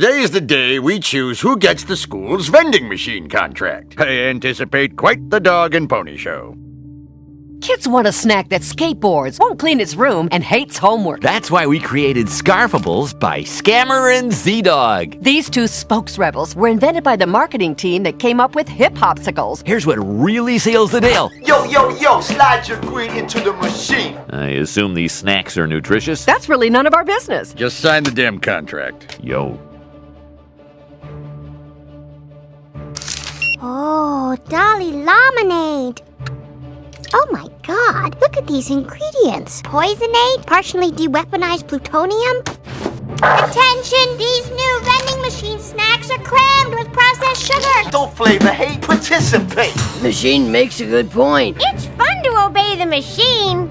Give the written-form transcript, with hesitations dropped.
Today's the day we choose who gets the school's vending machine contract. I anticipate quite the dog and pony show. Kids want a snack that skateboards, won't clean its room, and hates homework. That's why we created Scarfables by Scammer and Z-Dog. These two spokes rebels were invented by the marketing team that came up with hip-hopsicles. Here's what really seals the deal. Yo, slide your green into the machine. I assume these snacks are nutritious? That's really none of our business. Just sign the damn contract. Yo. Oh, Dolly Lemonade. Oh my God, look at these ingredients. Poisonade, partially de-weaponized plutonium. Attention, these new vending machine snacks are crammed with processed sugar. Don't flavor hate, participate. Machine makes a good point. It's fun to obey the machine.